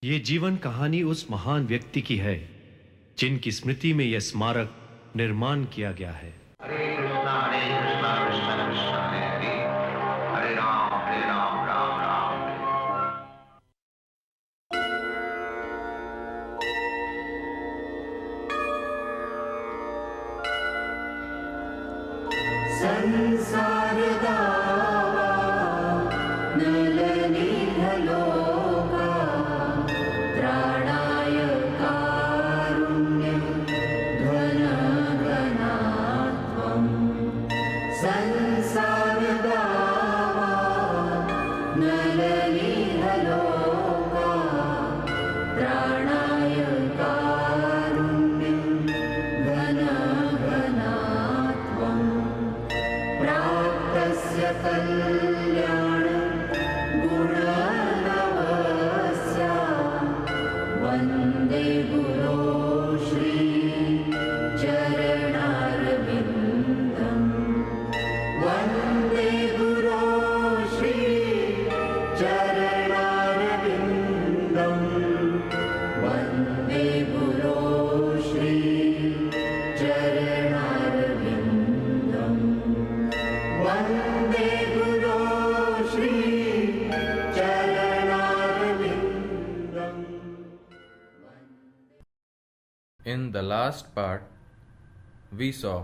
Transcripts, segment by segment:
ये जीवन कहानी उस महान व्यक्ति की है जिनकी स्मृति में यह स्मारक निर्माण किया गया है। हरे कृष्णा कृष्णा कृष्णा हरे हरे, हरे राम राम राम हरे। संसार दावा नलनी लोका त्राणाय कारुण्य घन घनात्वं। संसार दावा नलनी लोका त्राणाय कारुण्य घन घनात्वं। प्राप्तस्य कल्याण गुणनवस्य वन्दे गुरो श्री चरणारविन्दम्। वन्दे गुरो श्री चरणारविन्दम्। वन्दे गुरो श्री चरणारविन्दम्। वन्दे गुरो Shri चरणारविन्दम्। In the last part, we saw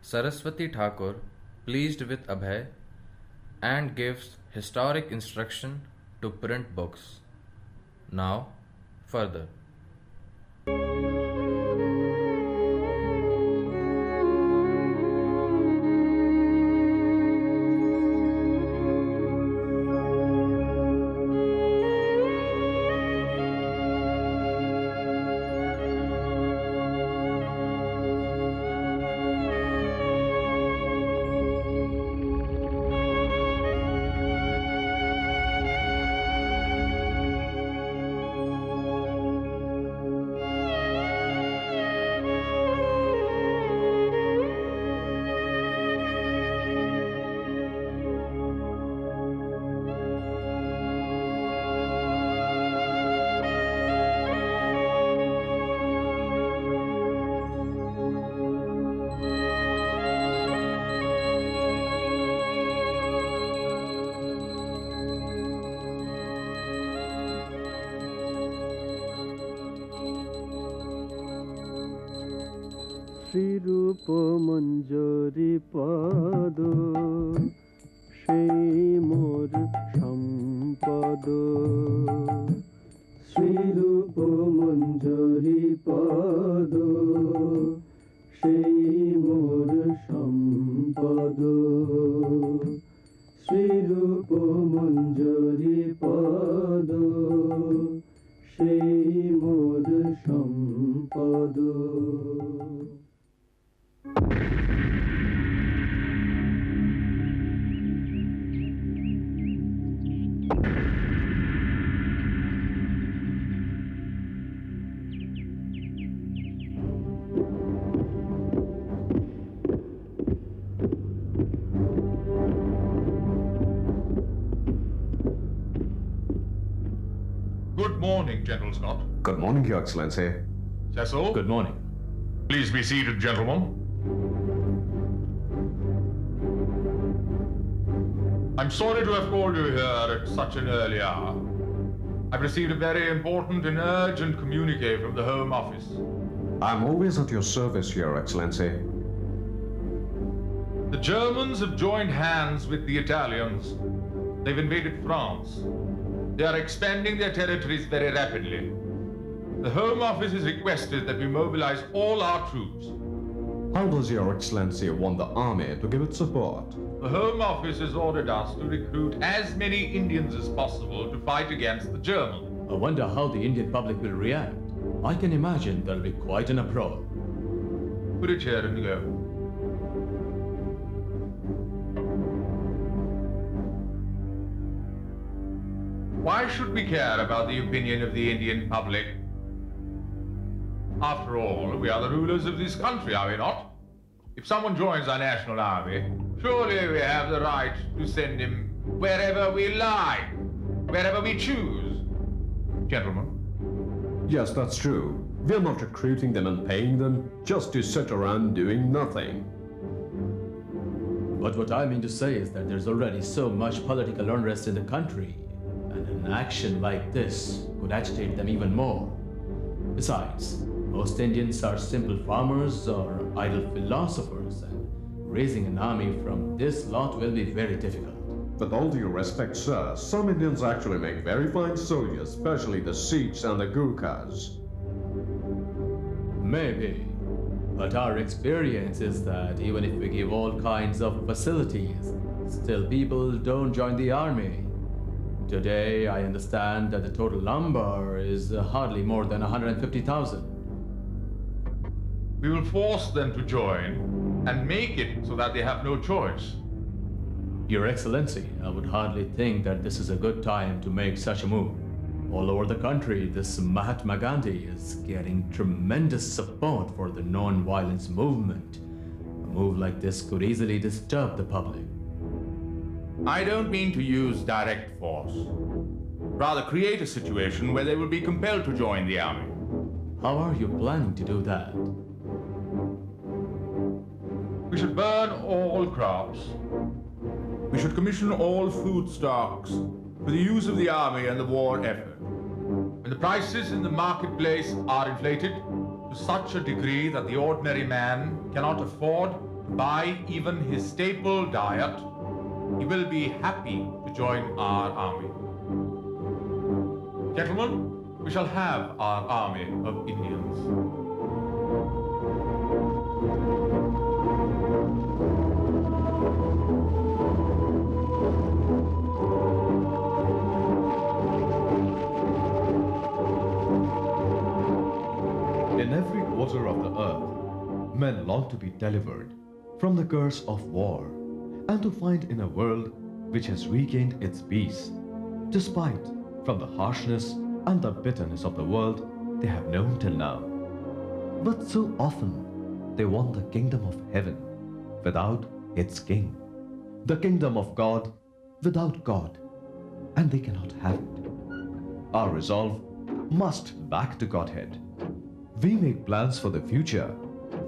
Saraswati Thakur pleased with Abhay and gives historic instruction to print books. Now, further. Shrirup Manjari পদ সেই মোর সম্পদ। শ্রীরূপ মঞ্জরি পদ সেই মোর সম্পদ। শ্রীরূপ মঞ্জরি পদ সেই মোর সম্পদ। Good morning, General Scott. Good morning, Your Excellency. Cecil? Good morning. Please be seated, gentlemen. I'm sorry to have called you here at such an early hour. I've received a very important and urgent communique from the Home Office. I'm always at your service, Your Excellency. The Germans have joined hands with the Italians. They've invaded France. They are expanding their territories very rapidly. The Home Office has requested that we mobilize all our troops. How does Your Excellency want the army to give its support? The Home Office has ordered us to recruit as many Indians as possible to fight against the Germans. I wonder how the Indian public will react. I can imagine there'll be quite an uproar. Put it here and go. Why should we care about the opinion of the Indian public? After all, we are the rulers of this country, are we not? If someone joins our national army, surely we have the right to send him wherever we like, wherever we choose. gentlemen. Yes, that's true. We're not recruiting them and paying them just to sit around doing nothing. But what I mean to say is that there's already so much political unrest in the country, and an action like this could agitate them even more. Besides, most Indians are simple farmers or idle philosophers, and raising an army from this lot will be very difficult. With all due respect, sir, some Indians actually make very fine soldiers, especially the Sikhs and the Gurkhas. Maybe. But our experience is that even if we give all kinds of facilities, still people don't join the army. Today, I understand that the total number is hardly more than 150,000. We will force them to join and make it so that they have no choice. Your Excellency, I would hardly think that this is a good time to make such a move. All over the country, this Mahatma Gandhi is getting tremendous support for the non-violence movement. A move like this could easily disturb the public. I don't mean to use direct force. Rather create a situation where they will be compelled to join the army. How are you planning to do that? We should burn all crops. We should commission all food stocks for the use of the army and the war effort. When the prices in the marketplace are inflated to such a degree that the ordinary man cannot afford to buy even his staple diet, he will be happy to join our army. Gentlemen, we shall have our army of Indians. In every quarter of the earth, men long to be delivered from the curse of war and to find in a world which has regained its peace, despite from the harshness and the bitterness of the world they have known till now. But so often they want the kingdom of heaven without its king, the kingdom of God without God, and they cannot have it. Our resolve must back to Godhead. We make plans for the future,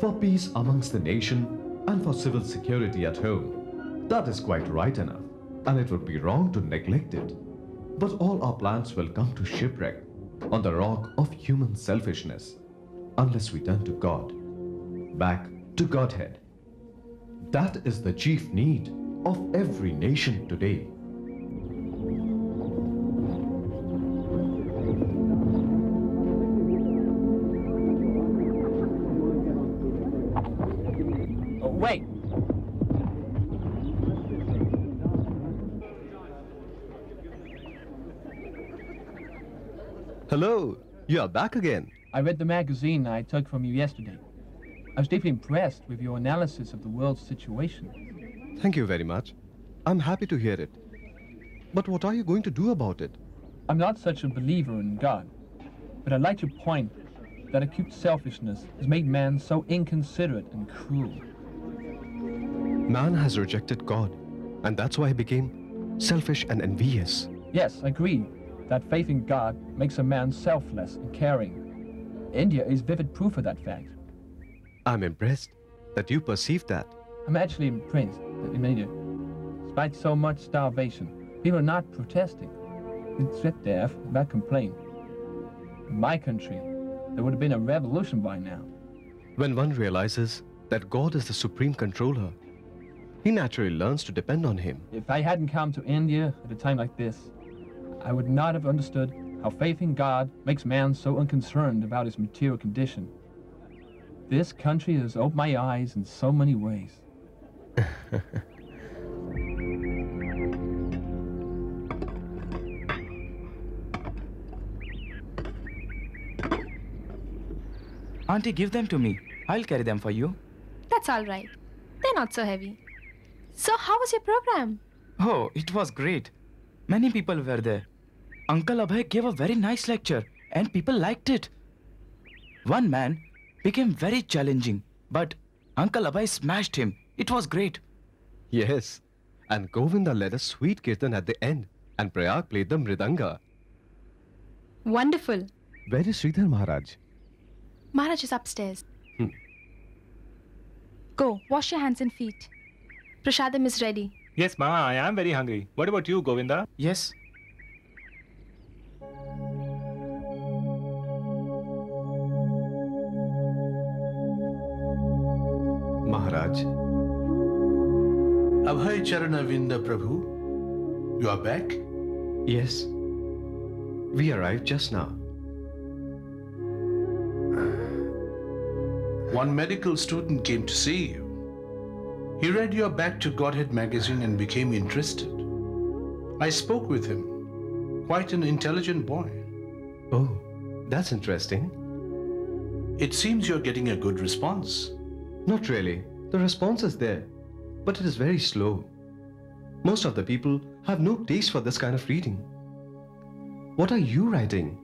for peace amongst the nation and for civil security at home. That is quite right enough, and it would be wrong to neglect it. But all our plans will come to shipwreck on the rock of human selfishness unless we turn to God, back to Godhead. That is the chief need of every nation today. Wait! Hello, you are back again. I read the magazine I took from you yesterday. I was deeply impressed with your analysis of the world's situation. Thank you very much. I'm happy to hear it. But what are you going to do about it? I'm not such a believer in God, but I'd like to point that acute selfishness has made man so inconsiderate and cruel. Man has rejected God, and that's why he became selfish and envious. Yes, I agree that faith in God makes a man selfless and caring. India is vivid proof of that fact. I'm impressed that you perceive that. I'm actually impressed that in India, despite so much starvation, people are not protesting. They sit there and not complain. In my country, there would have been a revolution by now. When one realizes that God is the supreme controller, he naturally learns to depend on him. If I hadn't come to India at a time like this, I would not have understood how faith in God makes man so unconcerned about his material condition. This country has opened my eyes in so many ways. Auntie, give them to me. I'll carry them for you. That's all right. They're not so heavy. So how was your program? Oh, it was great. Many people were there. Uncle Abhay gave a very nice lecture and people liked it. One man became very challenging, but Uncle Abhay smashed him. It was great. Yes, and Govinda led a sweet kirtan at the end, and Prayag played the mridanga. Wonderful. Where is Sridhar Maharaj? Maharaj is upstairs. Hmm. Go, wash your hands and feet. Prashadam is ready. Yes, Ma, I am very hungry. What about you, Govinda? Yes. Maharaj. Abhay Charan Prabhu, you are back? Yes. We arrived just now. One medical student came to see you. He read your Back to Godhead magazine and became interested. I spoke with him. Quite an intelligent boy. Oh, that's interesting. It seems you're getting a good response. Not really. The response is there, but it is very slow. Most of the people have no taste for this kind of reading. What are you writing?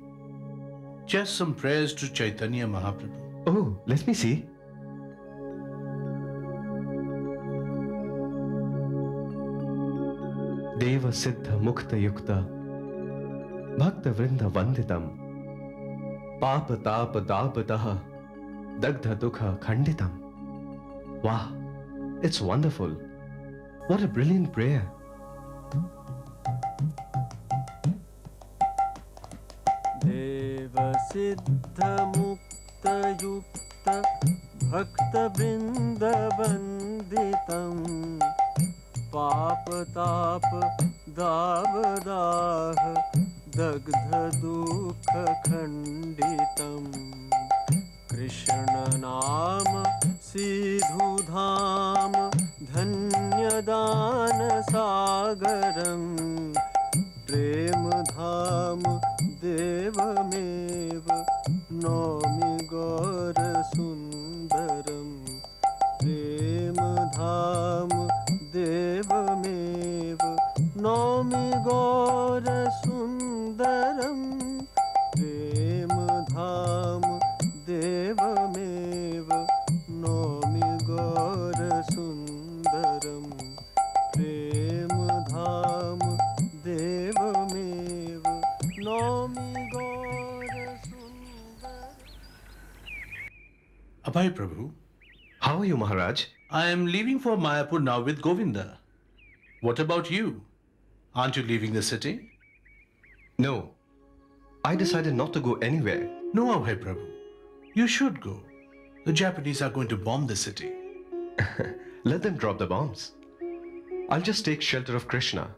Just some prayers to Chaitanya Mahaprabhu. Oh, let me see. Deva Siddha Mukta Yukta Bhakta Vrinda Vanditam Papa Tapa Dabadaha Dagdha Dukha Khanditam. Wow, it's wonderful. What a brilliant prayer. Deva Siddha Mukta Yukta Bhakta Vrinda Vanditam Papa Tapa Dabadaha Dagdha Dukha Khanditam Krishna Nama Sindhu Dham Dhanyadana Sagaram Prem Dham Devameva Nomi Gaura Sundaram Prem Dham Devameva Nomi Gaura Sundaram Prem Dham Devameva Nomi Gaura Sundaram Prem Dham Devameva Nomi Gaura Sundaram. Abhay Prabhu. How are you, Maharaj? I am leaving for Mayapur now with Govinda. What about you? Aren't you leaving the city? No. I decided not to go anywhere. No, Abhay Prabhu. You should go. The Japanese are going to bomb the city. Let them drop the bombs. I'll just take shelter of Krishna.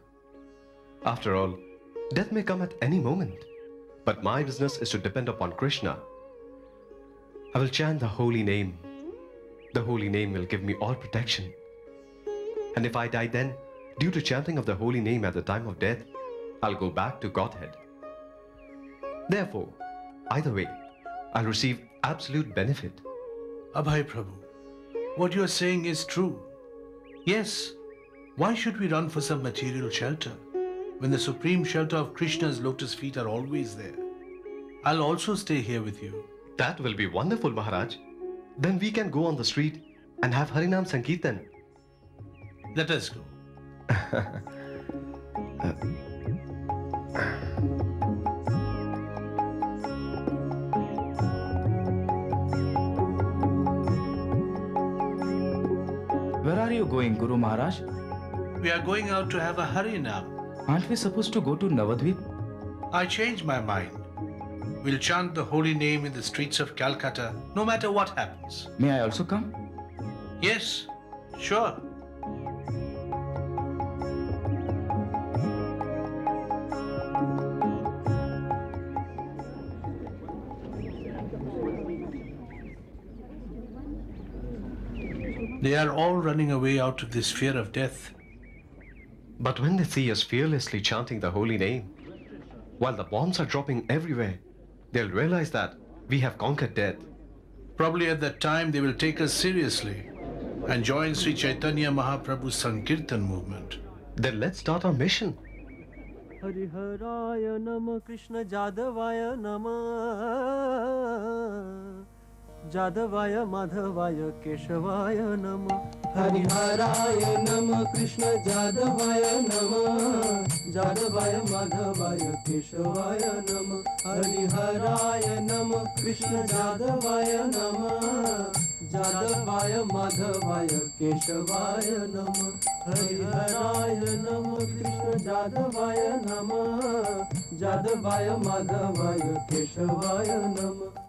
After all, death may come at any moment. But my business is to depend upon Krishna. I will chant the holy name. The holy name will give me all protection. And if I die then, due to chanting of the holy name at the time of death, I'll go back to Godhead. Therefore, either way, I'll receive absolute benefit. Abhay Prabhu, what you are saying is true. Yes, why should we run for some material shelter when the supreme shelter of Krishna's lotus feet are always there? I'll also stay here with you. That will be wonderful, Maharaj. Then we can go on the street and have Harinam Sankirtan. Let us go. Where are you going, Guru Maharaj? We are going out to have a Harinam. Aren't we supposed to go to Navadvip? I changed my mind. We'll chant the holy name in the streets of Calcutta, no matter what happens. May I also come? Yes, sure. They are all running away out of this fear of death. But when they see us fearlessly chanting the holy name, while the bombs are dropping everywhere, they'll realize that we have conquered death. Probably at that time they will take us seriously and join Sri Chaitanya Mahaprabhu's Sankirtan movement. Then let's start our mission. Hariharaya Nama Krishna Jadavaya Nama Jadavaya Madhavaya Keshavaya Nama Hariharaya Nama Krishna Jadavaya Nama जादवाय माधवाय केशवाय नमः हरिहराय नमः कृष्ण जादवाय नमः जादवाय माधवाय केशवाय नमः हरिहराय नमः कृष्ण जादवाय नमः जादवाय माधवाय केशवाय नमः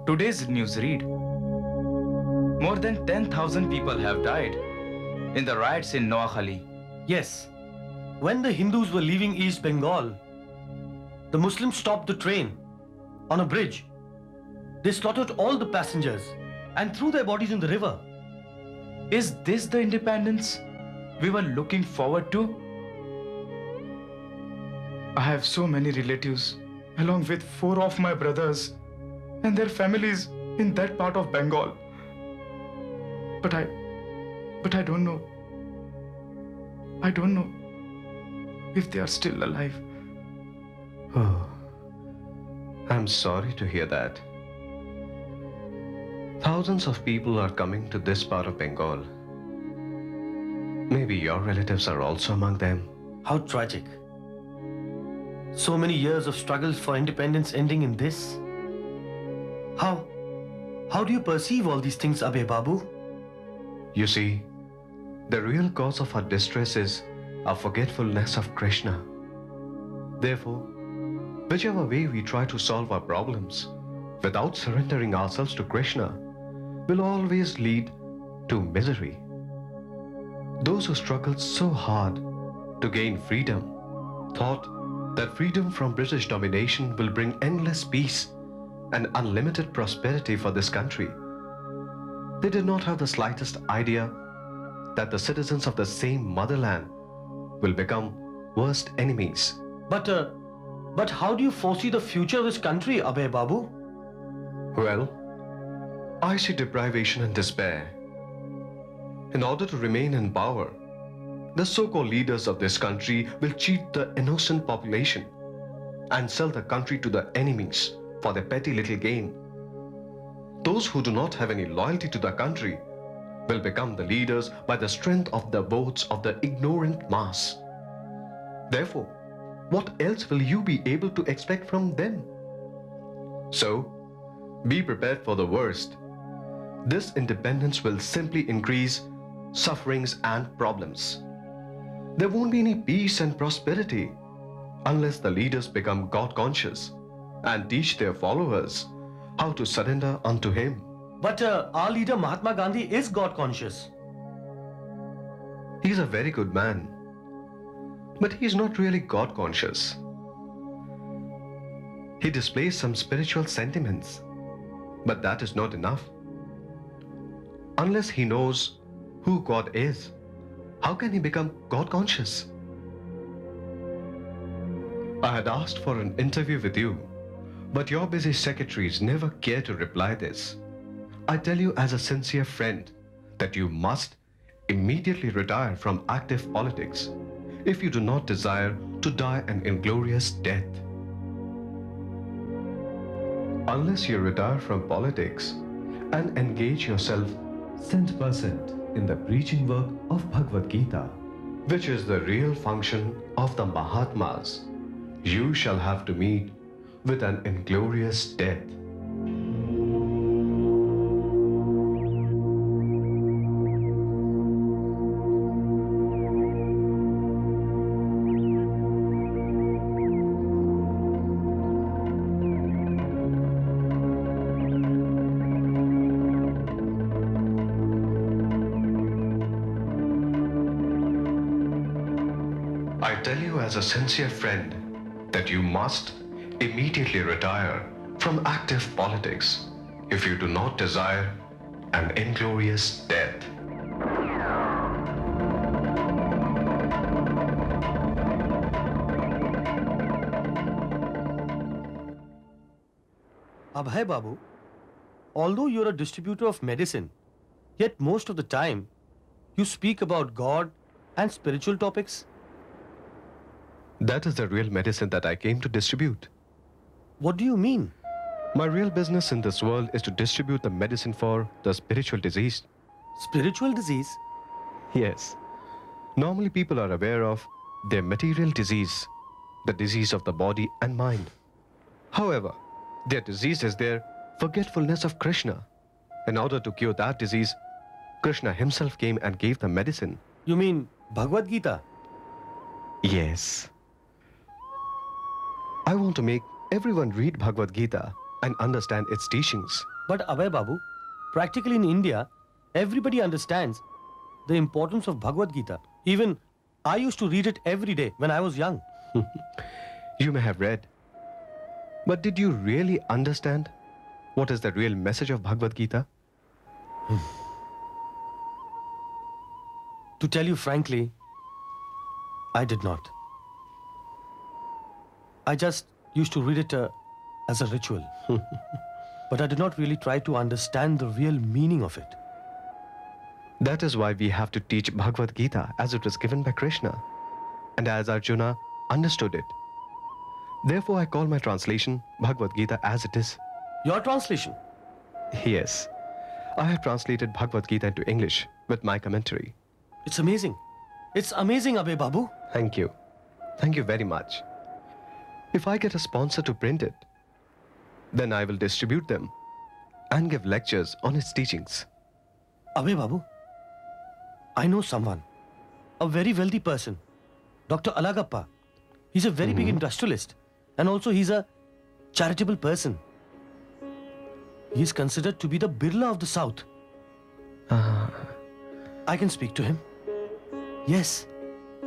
Today's news read. More than 10,000 people have died in the riots in Noakhali. Yes. When the Hindus were leaving East Bengal, the Muslims stopped the train on a bridge. They slaughtered all the passengers and threw their bodies in the river. Is this the independence we were looking forward to? I have so many relatives, along with 4 of my brothers and their families in that part of Bengal. But I don't know. I don't know if they are still alive. Oh, I'm sorry to hear that. Thousands of people are coming to this part of Bengal. Maybe your relatives are also among them. How tragic. So many years of struggles for independence ending in this. How do you perceive all these things, Abhay Babu? You see, the real cause of our distress is our forgetfulness of Krishna. Therefore, whichever way we try to solve our problems without surrendering ourselves to Krishna will always lead to misery. Those who struggled so hard to gain freedom thought that freedom from British domination will bring endless peace and unlimited prosperity for this country. They did not have the slightest idea that the citizens of the same motherland will become worst enemies. But how do you foresee the future of this country, Abhay Babu? Well, I see deprivation and despair. In order to remain in power, the so-called leaders of this country will cheat the innocent population and sell the country to the enemies for their petty little gain. Those who do not have any loyalty to the country will become the leaders by the strength of the votes of the ignorant mass. Therefore, what else will you be able to expect from them? So, be prepared for the worst. This independence will simply increase sufferings and problems. There won't be any peace and prosperity unless the leaders become God-conscious and teach their followers how to surrender unto Him. But our leader Mahatma Gandhi is God-conscious. He's a very good man, but he's not really God-conscious. He displays some spiritual sentiments, but that is not enough. Unless he knows who God is, how can he become God-conscious? I had asked for an interview with you, but your busy secretaries never care to reply this. I tell you as a sincere friend that you must immediately retire from active politics if you do not desire to die an inglorious death. Unless you retire from politics and engage yourself 100% in the preaching work of Bhagavad Gita, which is the real function of the Mahatmas, you shall have to meet with an inglorious death. I tell you as a sincere friend that you must immediately retire from active politics if you do not desire an inglorious death. Abhay Babu, although you're a distributor of medicine, yet most of the time you speak about God and spiritual topics. That is the real medicine that I came to distribute. What do you mean? My real business in this world is to distribute the medicine for the spiritual disease. Spiritual disease? Yes. Normally people are aware of their material disease, the disease of the body and mind. However, their disease is their forgetfulness of Krishna. In order to cure that disease, Krishna himself came and gave the medicine. You mean Bhagavad Gita? Yes. I want to make everyone read Bhagavad Gita and understand its teachings. But Abhay Babu, practically in India, everybody understands the importance of Bhagavad Gita. Even I used to read it every day when I was young. You may have read. But did you really understand what is the real message of Bhagavad Gita? To tell you frankly, I did not. I just used to read it as a ritual. But I did not really try to understand the real meaning of it. That is why we have to teach Bhagavad Gita as it was given by Krishna and as Arjuna understood it. Therefore, I call my translation Bhagavad Gita as it is. Your translation? Yes. I have translated Bhagavad Gita into English with my commentary. It's amazing. It's amazing, Abhay Babu. Thank you. Thank you very much. If I get a sponsor to print it, then I will distribute them and give lectures on its teachings. Abhay Babu, I know someone, a very wealthy person, Dr. Alagappa. He's a very big industrialist and also he's a charitable person. He is considered to be the Birla of the South. I can speak to him. Yes.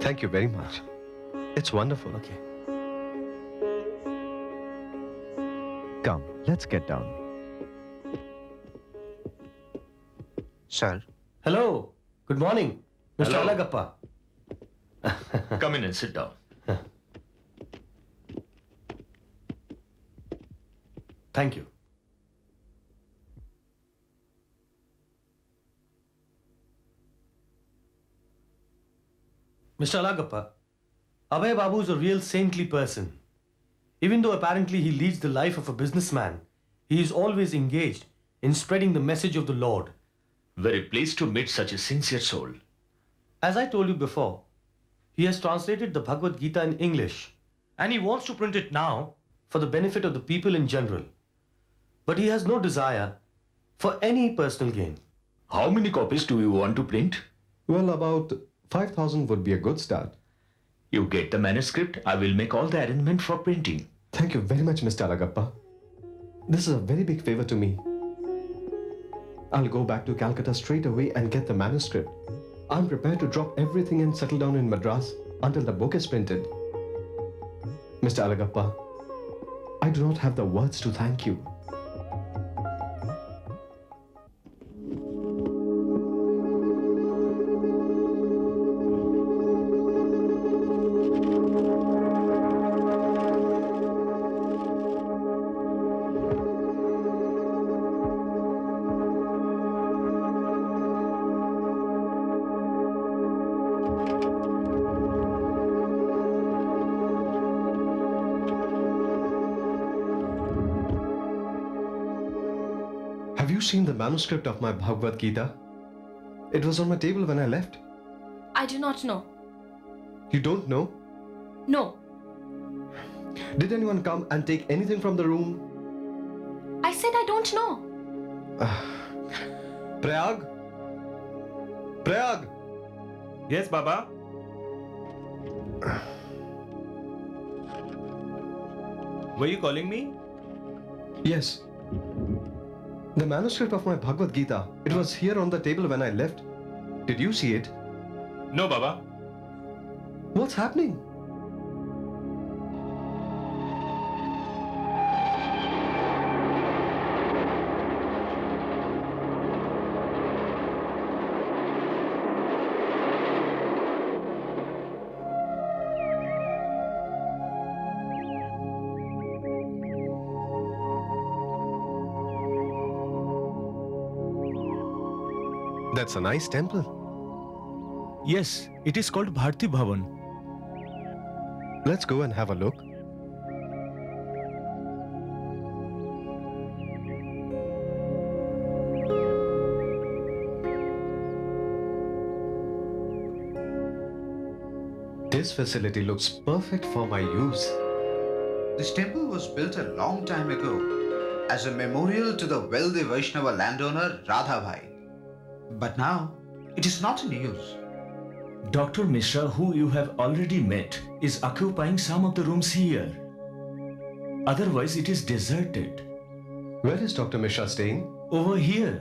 Thank you very much. It's wonderful. Okay. Come, let's get down. Sir. Hello. Good morning, Mr. Hello. Alagappa. Come in and sit down. Thank you. Mr. Alagappa, Abhay Babu is a real saintly person. Even though apparently he leads the life of a businessman, he is always engaged in spreading the message of the Lord. Very pleased to meet such a sincere soul. As I told you before, he has translated the Bhagavad Gita in English and he wants to print it now for the benefit of the people in general. But he has no desire for any personal gain. How many copies do you want to print? Well, about 5,000 would be a good start. You get the manuscript, I will make all the arrangement for printing. Thank you very much, Mr. Alagappa. This is a very big favor to me. I'll go back to Calcutta straight away and get the manuscript. I'm prepared to drop everything and settle down in Madras until the book is printed. Mr. Alagappa, I do not have the words to thank you. Have you seen the manuscript of my Bhagavad Gita? It was on my table when I left. I do not know. You don't know? No. Did anyone come and take anything from the room? I said I don't know. Prayag? Prayag? Yes, Baba? Were you calling me? Yes. The manuscript of my Bhagavad Gita. It was here on the table when I left. Did you see it? No, Baba. What's happening? That's a nice temple. Yes, it is called Bharti Bhavan. Let's go and have a look. This facility looks perfect for my use. This temple was built a long time ago as a memorial to the wealthy Vaishnava landowner Radhabhai. But now, it is not in use. Dr. Mishra, who you have already met, is occupying some of the rooms here. Otherwise, it is deserted. Where is Dr. Mishra staying? Over here.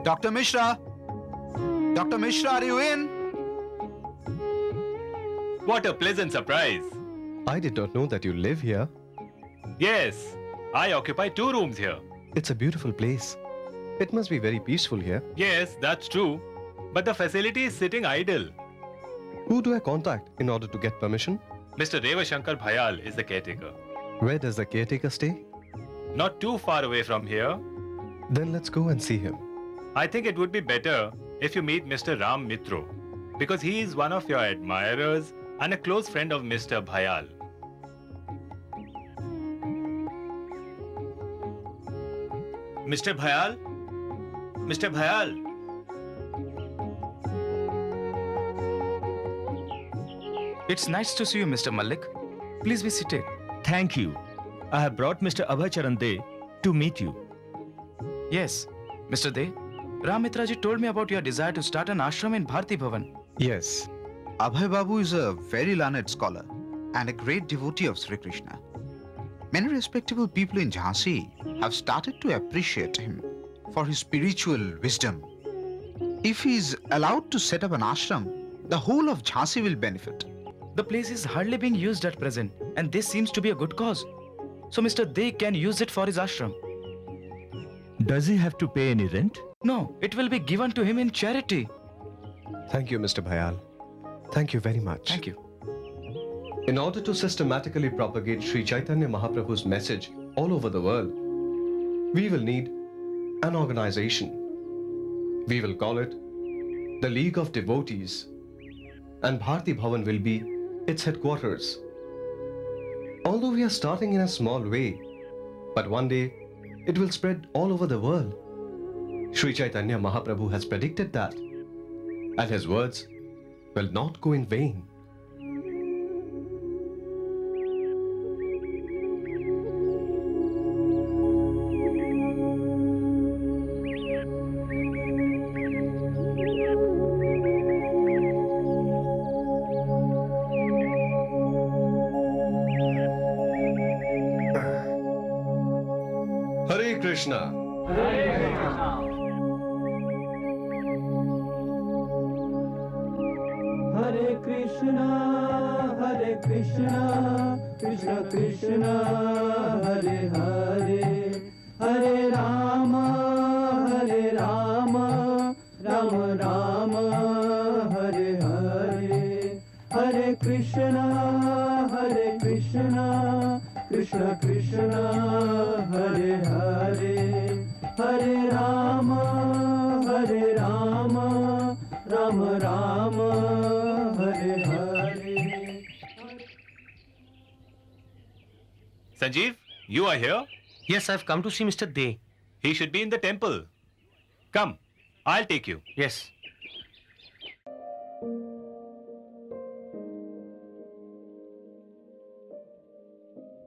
Dr. Mishra! Dr. Mishra, are you in? What a pleasant surprise. I did not know that you live here. Yes, I occupy 2 rooms here. It's a beautiful place. It must be very peaceful here. Yes, that's true. But the facility is sitting idle. Who do I contact in order to get permission? Mr. Revashankar Bhayal is the caretaker. Where does the caretaker stay? Not too far away from here. Then let's go and see him. I think it would be better if you meet Mr. Ram Mitro, because he is one of your admirers and a close friend of Mr. Bhayal. Mr. Bhayal? Mr. Bhayal? It's nice to see you, Mr. Malik. Please be seated. Thank you. I have brought Mr. Abhay Charan De to meet you. Yes, Mr. De. Ram Mitraji told me about your desire to start an ashram in Bharti Bhavan. Yes. Abhay Babu is a very learned scholar and a great devotee of Sri Krishna. Many respectable people in Jhansi have started to appreciate him for his spiritual wisdom. If he is allowed to set up an ashram, the whole of Jhansi will benefit. The place is hardly being used at present, and this seems to be a good cause. So Mr. De can use it for his ashram. Does he have to pay any rent? No, it will be given to him in charity. Thank you, Mr. Bhayal. Thank you very much. Thank you. In order to systematically propagate Sri Chaitanya Mahaprabhu's message all over the world, we will need an organization. We will call it the League of Devotees, and Bharti Bhavan will be its headquarters. Although we are starting in a small way, but one day it will spread all over the world. Sri Chaitanya Mahaprabhu has predicted that, and his words will not go in vain. Hare Krishna. Hare Krishna, Hare Krishna, Krishna Krishna, Hare Hare, Hare Rama, Hare Rama, Rama Rama, Hare Hare, Hare Krishna, Hare Krishna, Krishna Krishna, Hare Hare, Hare Rama, Hare Rama, Rama Rama, Hare Hare. Sanjeev, you are here? Yes, I've come to see Mr. De. He should be in the temple. Come, I'll take you. Yes.